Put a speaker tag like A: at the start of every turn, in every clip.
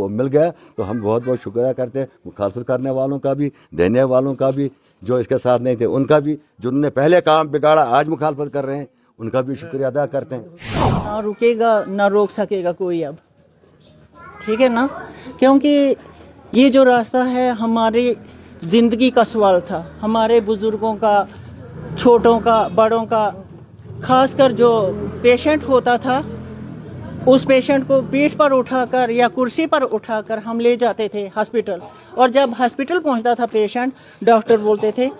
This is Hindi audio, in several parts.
A: वो मिल गया तो हम बहुत बहुत शुक्रिया करते हैं, मुखालफत करने वालों का भी, देने वालों का भी, जो इसके साथ नहीं थे उनका भी, जिन्होंने पहले काम बिगाड़ा आज मुखालफत कर रहे हैं उनका भी शुक्रिया अदा करते हैं।
B: ना रुकेगा ना रोक सकेगा कोई अब, ठीक है ना, क्योंकि ये जो रास्ता है हमारी ज़िंदगी का सवाल था, हमारे बुज़ुर्गों का, छोटों का, बड़ों का, खासकर जो पेशेंट होता था उस पेशेंट को पीठ पर उठाकर या कुर्सी पर उठाकर हम ले जाते थे हॉस्पिटल, और जब हॉस्पिटल पहुंचता था पेशेंट, डॉक्टर बोलते थे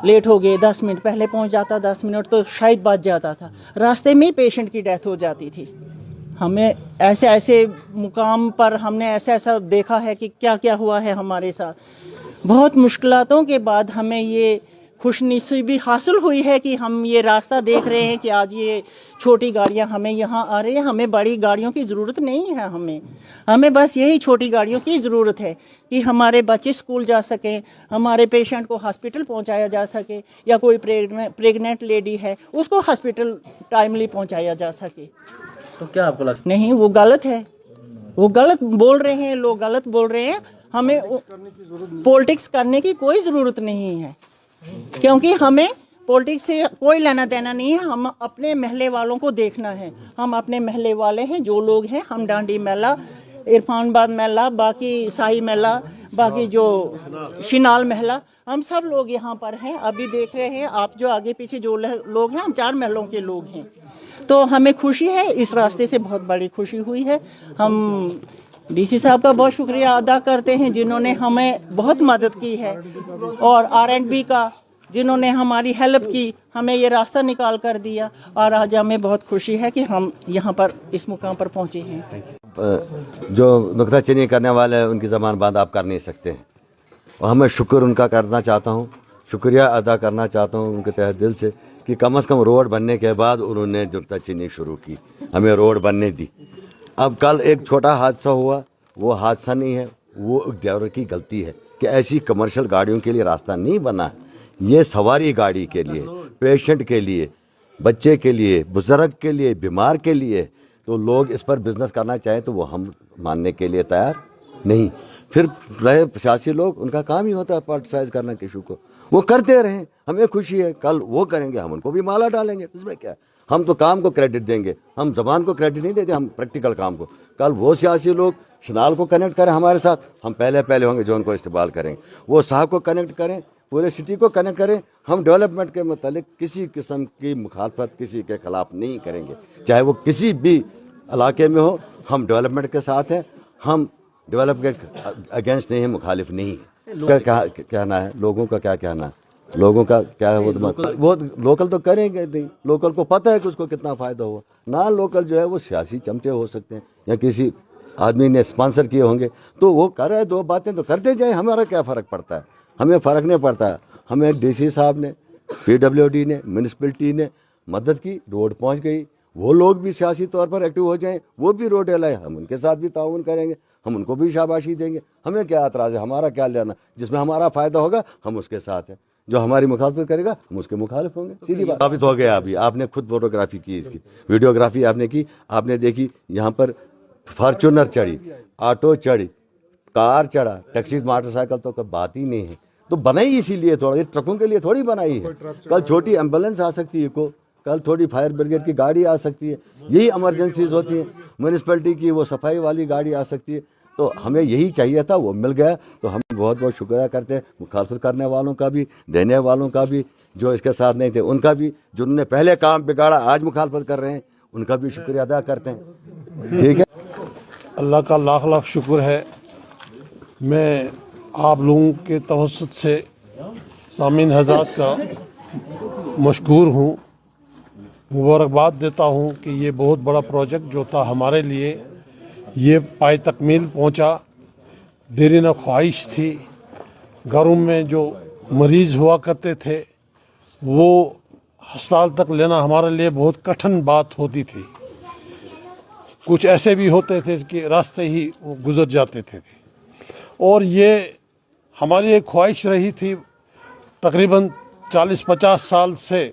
B: लेट हो गए, 10 मिनट पहले पहुंच जाता, 10 मिनट तो शायद बच जाता था, रास्ते में ही पेशेंट की डेथ हो जाती थी। हमें ऐसे ऐसे मुकाम पर हमने ऐसा ऐसा देखा है कि क्या क्या हुआ है हमारे साथ। बहुत मुश्किलातों के बाद हमें ये खुशनसीबी हासिल हुई है कि हम ये रास्ता देख रहे हैं कि आज ये छोटी गाड़ियां हमें यहाँ आ रही हैं। हमें बड़ी गाड़ियों की ज़रूरत नहीं है, हमें बस यही छोटी गाड़ियों की ज़रूरत है कि हमारे बच्चे स्कूल जा सकें, हमारे पेशेंट को हॉस्पिटल पहुँचाया जा सके, या कोई प्रेग्नेंट लेडी है उसको हॉस्पिटल टाइमली पहुँचाया जा सके।
C: तो क्या आपको लगता
B: नहीं, वो गलत है, वो गलत बोल रहे हैं, लोग गलत बोल रहे हैं। हमें पॉलिटिक्स करने की कोई ज़रूरत नहीं है, क्योंकि हमें पॉलिटिक्स से कोई लेना देना नहीं है। हम अपने महल्ले वालों को देखना है, हम अपने महल्ले वाले हैं, जो लोग हैं, हम डांडी महला, इरफानबाद महला, बाकी शाही महला, बाकी जो शिनाल महला, हम सब लोग यहाँ पर हैं। अभी देख रहे हैं आप जो आगे पीछे जो लोग हैं, हम 4 महलों के लोग हैं। तो हमें खुशी है, इस रास्ते से बहुत बड़ी खुशी हुई है। हम डीसी साहब का बहुत शुक्रिया अदा करते हैं जिन्होंने हमें बहुत मदद की है, और R&B का जिन्होंने हमारी हेल्प की, हमें ये रास्ता निकाल कर दिया, और आज हमें बहुत खुशी है कि हम यहाँ पर इस मुकाम पर पहुँचे हैं।
A: जो नुक्ताचीनी करने वाले हैं उनकी ज़बान बंद आप कर नहीं सकते हैं, और हमें शुक्र उनका करना चाहता हूँ, शुक्रिया अदा करना चाहता हूँ उनके तहे दिल से कि कम से कम रोड बनने के बाद उन्होंने नुक्ताचीनी शुरू की, हमें रोड बनने दी। अब कल एक छोटा हादसा हुआ, वो हादसा नहीं है, वो ड्राइवर की गलती है कि ऐसी कमर्शियल गाड़ियों के लिए रास्ता नहीं बना है। ये सवारी गाड़ी के लिए, पेशेंट के लिए, बच्चे के लिए, बुजुर्ग के लिए, बीमार के लिए, तो लोग इस पर बिजनेस करना चाहें तो वो हम मानने के लिए तैयार नहीं। फिर रहे प्रशासी लोग, उनका काम ही होता है पॉलिटिसाइज करना इशू को, वो करते रहें, हमें खुशी है। कल वो करेंगे, हम उनको भी माला डालेंगे, उसमें क्या है। हम तो काम को क्रेडिट देंगे, हम जबान को क्रेडिट नहीं देते, हम प्रैक्टिकल काम को। कल वो सियासी लोग शनाल को कनेक्ट करें हमारे साथ, हम पहले होंगे जो उनको इस्तेमाल करेंगे। वो साहब को कनेक्ट करें, पूरे सिटी को कनेक्ट करें। हम डेवलपमेंट के मतलब किसी किस्म की मुखालफत किसी के खिलाफ नहीं करेंगे, चाहे वो किसी भी इलाके में हो। हम डेवलपमेंट के साथ हैं, हम डेवलपमेंट अगेंस्ट नहीं है, मुखालिफ नहीं है। क्या कहना है लोगों का, क्या कहना है लोगों का, क्या है वो लोकल तो करेंगे नहीं। लोकल को पता है कि उसको कितना फ़ायदा हुआ। ना लोकल जो है वो सियासी चमचे हो सकते हैं या किसी आदमी ने स्पॉन्सर किए होंगे, तो वो कर रहे, 2 बातें तो करते जाए, हमारा क्या फ़र्क पड़ता है। हमें फ़र्क नहीं पड़ता है। हमें डीसी साहब ने, PWD ने, म्यूनसिपलिटी ने मदद की, रोड पहुंच गई। वो लोग भी सियासी तौर पर एक्टिव हो जाएं, वो भी रोड लाए, हम उनके साथ भी ताउन करेंगे, हम उनको भी शाबाशी देंगे। हमें क्या एतराज़ है, हमारा क्या लेना। जिसमें हमारा फ़ायदा होगा हम उसके साथ हैं, जो हमारी मुखालफत करेगा हम उसके मुखालिफ होंगे। सीधी बात साबित हो गया। अभी आपने खुद फोटोग्राफी की, इसकी वीडियोग्राफी आपने की, आपने देखी यहाँ पर फॉर्चूनर चढ़ी, ऑटो चढ़ी, कार चढ़ा, टैक्सी, मोटरसाइकिल तो कोई बात ही नहीं है। तो बनाई इसीलिए थोड़ा, ये ट्रकों के लिए थोड़ी बनाई है। कल छोटी एम्बुलेंस आ सकती है, कल थोड़ी फायर ब्रिगेड की गाड़ी आ सकती है, यही इमरजेंसीज होती हैं। म्यूनसिपलिटी की वो सफाई वाली गाड़ी आ सकती है। तो हमें यही चाहिए था, वो मिल गया तो हम बहुत बहुत शुक्रिया करते हैं, मुखालफत करने वालों का भी, देने वालों का भी, जो इसके साथ नहीं थे उनका भी, जिन्होंने पहले काम बिगाड़ा आज मुखालफत कर रहे हैं उनका भी शुक्रिया अदा करते हैं। ठीक है,
D: अल्लाह का लाख लाख शुक्र है। मैं आप लोगों के तवस्सुत से सामीन हज़रात का मशकूर हूँ, मुबारकबाद देता हूँ कि ये बहुत बड़ा प्रोजेक्ट जो था हमारे लिए, ये पाए तकमील पहुँचा। देरीन ख्वाहिश थी। घरों में जो मरीज़ हुआ करते थे वो अस्पताल तक लेना हमारे लिए बहुत कठिन बात होती थी। कुछ ऐसे भी होते थे कि रास्ते ही वो गुजर जाते थे। और ये हमारी एक ख्वाहिश रही थी तकरीबन 40-50 साल से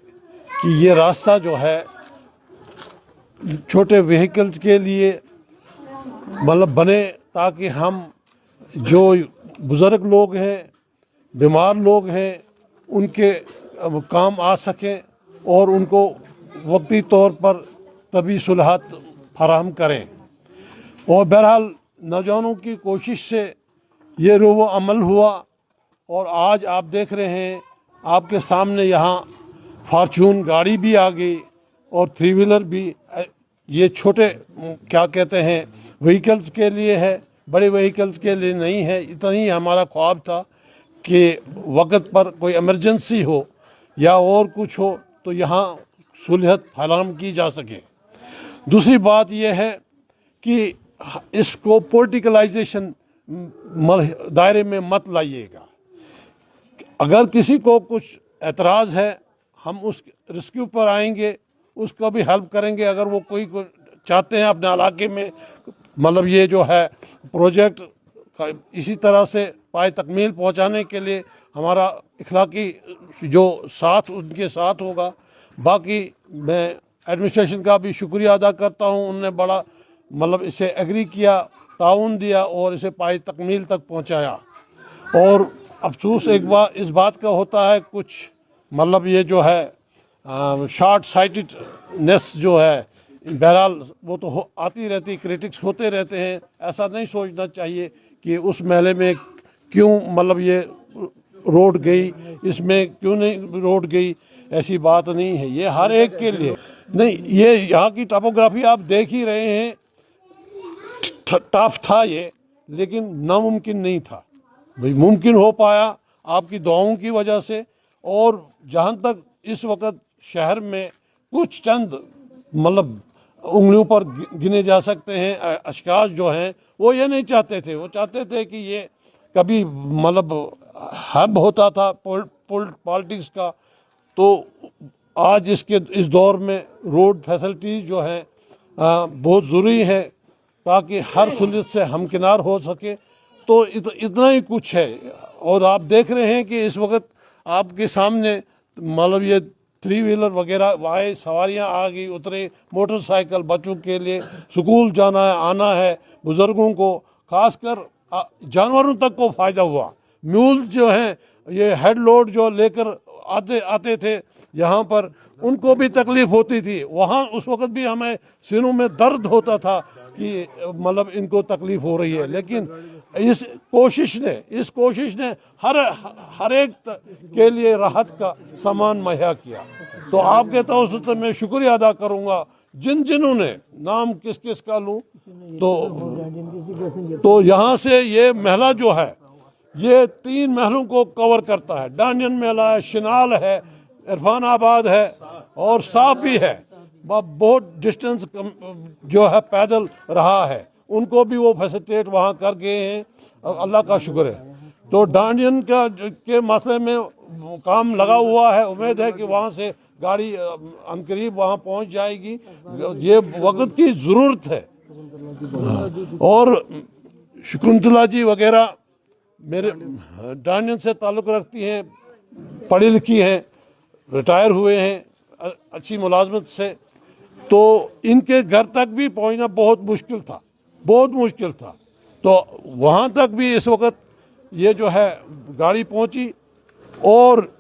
D: कि ये रास्ता जो है छोटे व्हीकल्स के लिए मतलब बने ताकि हम जो बुज़ुर्ग लोग हैं, बीमार लोग हैं, उनके काम आ सकें और उनको वक्ती तौर पर तभी सुलहत फराहम करें। और बहरहाल नौजवानों की कोशिश से ये रुवा अमल हुआ और आज आप देख रहे हैं आपके सामने यहाँ फार्चून गाड़ी भी आ गई और थ्री व्हीलर भी। ये छोटे क्या कहते हैं व्हीकल्स के लिए है, बड़े व्हीकल्स के लिए नहीं है। इतना ही हमारा ख्वाब था कि वक्त पर कोई इमरजेंसी हो या और कुछ हो तो यहाँ सुलहत फराहम की जा सके। दूसरी बात यह है कि इसको पॉलिटिकलाइजेशन दायरे में मत लाइएगा। अगर किसी को कुछ एतराज़ है हम उस रेस्क्यू पर आएंगे, उसका भी हेल्प करेंगे। अगर वो कोई को चाहते हैं अपने इलाके में मतलब ये जो है प्रोजेक्ट इसी तरह से पाए तकमील पहुंचाने के लिए हमारा इखलाकी जो साथ उनके साथ होगा। बाकी मैं एडमिनिस्ट्रेशन का भी शुक्रिया अदा करता हूं, उन्होंने बड़ा मतलब इसे एग्री किया, ताउन दिया और इसे पाए तकमील तक पहुंचाया। और अफसोस एक बार इस बात का होता है कुछ मतलब ये जो है शॉर्ट साइटेडनेस जो है, बहरहाल वो तो आती रहती, क्रिटिक्स होते रहते हैं। ऐसा नहीं सोचना चाहिए कि उस महल में क्यों मतलब ये रोड गई, इसमें क्यों नहीं रोड गई, ऐसी बात नहीं है। ये हर एक के लिए नहीं, ये यहाँ की टोपोग्राफी आप देख ही रहे हैं, टफ था ये, लेकिन नामुमकिन नहीं था। भाई मुमकिन हो पाया आपकी दुआओं की वजह से। और जहाँ तक इस वक्त शहर में कुछ चंद मतलब उंगलियों पर गिने जा सकते हैं अशखास जो हैं, वो ये नहीं चाहते थे। वो चाहते थे कि ये कभी मतलब हब होता था पॉलिटिक्स का। तो आज इस दौर में रोड फैसिलिटीज़ जो हैं बहुत ज़रूरी है ताकि हर सहूलियत से हमकिनार हो सके। तो इतना ही कुछ है। और आप देख रहे हैं कि इस वक्त आपके सामने मतलब ये थ्री व्हीलर वगैरह आए, सवारियां आ गई, उतरे, मोटरसाइकिल बच्चों के लिए स्कूल जाना है, आना है, बुज़ुर्गों को, खासकर जानवरों तक को फ़ायदा हुआ। म्यूल जो हैं ये हेड लोड जो लेकर आते थे यहाँ पर, उनको भी तकलीफ़ होती थी। वहाँ उस वक्त भी हमें सीनों में दर्द होता था कि मतलब इनको तकलीफ़ हो रही है। लेकिन इस कोशिश ने हर एक के लिए राहत का सामान मुहैया किया। तो आपके तवज्जुह से मैं शुक्रिया अदा करूँगा जिन्होंने, नाम किस किस का लूँ तो यहाँ से ये महला जो है ये 3 महलों को कवर करता है। डांडियन महला है, शिनाल है, इरफान आबाद है और साफ भी है। बहुत डिस्टेंस जो है पैदल रहा है, उनको भी वो फैसिलिटेट वहाँ कर गए हैं, अल्लाह का शुक्र है। तो डांडियन के मसले में काम लगा हुआ है। उम्मीद है कि वहाँ से गाड़ी अनकरीब वहाँ पहुँच जाएगी। ये वक्त की ज़रूरत है। और शकुंतला जी वगैरह मेरे डांडियन से ताल्लुक़ रखती हैं, पढ़ी लिखी हैं, रिटायर हुए हैं अच्छी मुलाजमत से। तो इनके घर तक भी पहुंचना बहुत मुश्किल था। तो वहाँ तक भी इस वक्त ये जो है गाड़ी पहुंची और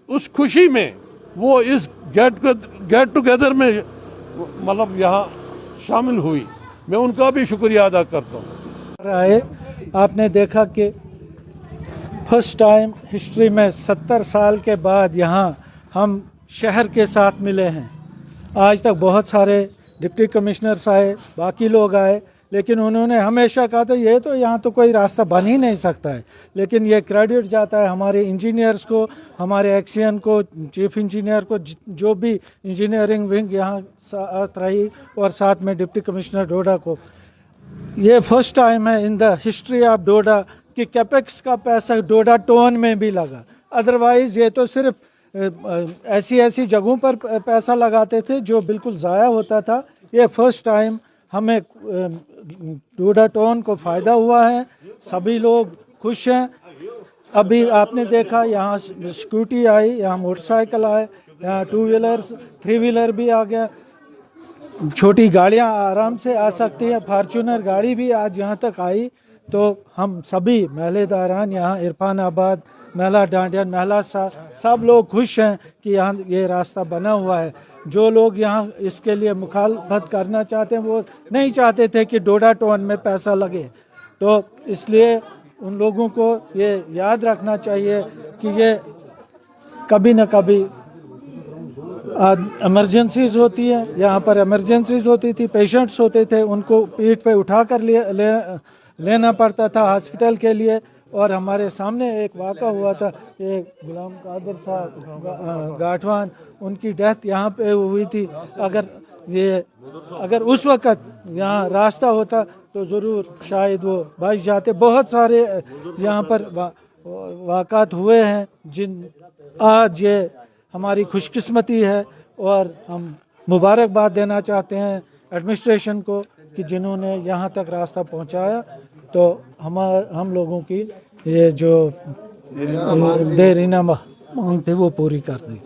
D: उस खुशी में वो इस गेट टुगेदर में मतलब यहाँ शामिल हुई। मैं उनका भी शुक्रिया अदा करता हूँ।
C: आपने देखा कि फर्स्ट टाइम हिस्ट्री में 70 साल के बाद यहाँ हम शहर के साथ मिले हैं। आज तक बहुत सारे डिप्टी कमिश्नर्स आए, बाकी लोग आए, लेकिन उन्होंने हमेशा कहा था ये तो यहाँ तो कोई रास्ता बन ही नहीं सकता है। लेकिन ये क्रेडिट जाता है हमारे इंजीनियर्स को, हमारे एक्सियन को, चीफ इंजीनियर को, जो भी इंजीनियरिंग विंग यहाँ साथ रही, और साथ में डिप्टी कमिश्नर डोडा को। ये फर्स्ट टाइम है इन द हिस्ट्री ऑफ डोडा कि कैपेक्स का पैसा डोडा टाउन में भी लगा। अदरवाइज़ ये तो सिर्फ ऐसी जगहों पर पैसा लगाते थे जो बिल्कुल ज़ाया होता था। ये फर्स्ट टाइम हमें डोडा टाउन को फ़ायदा हुआ है, सभी लोग खुश हैं। अभी आपने देखा यहाँ स्कूटी आई, यहाँ मोटरसाइकिल आए, यहाँ 2 व्हीलर्स 3 व्हीलर भी आ गया, छोटी गाड़ियाँ आराम से आ सकती है। फार्चूनर गाड़ी भी आज यहाँ तक आई। तो हम सभी महलेदारान यहाँ इरफानाबाद, महला डांडिया, महला सब लोग खुश हैं कि यहाँ ये रास्ता बना हुआ है। जो लोग यहाँ इसके लिए मुखालफत करना चाहते हैं वो नहीं चाहते थे कि डोडा टाउन में पैसा लगे, तो इसलिए उन लोगों को ये याद रखना चाहिए कि ये कभी न कभी इमरजेंसीज होती है। यहाँ पर इमरजेंसीज होती थी, पेशेंट्स होते थे, उनको पीठ पे उठा कर लेना पड़ता था हॉस्पिटल के लिए। और हमारे सामने एक वाक़ा हुआ था, एक गुलाम कादिर साहब गाठवान, उनकी डेथ यहाँ पे हुई थी। अगर उस वक़्त यहाँ रास्ता होता तो ज़रूर शायद वो बच जाते। बहुत सारे यहाँ पर वाक़ात हुए हैं जिन आज ये हमारी खुशकिस्मती है, और हम मुबारकबाद देना चाहते हैं एडमिनिस्ट्रेशन को कि जिन्होंने यहाँ तक रास्ता पहुँचाया। तो हम लोगों की ये जो देरीना मांग थी वो पूरी कर दी।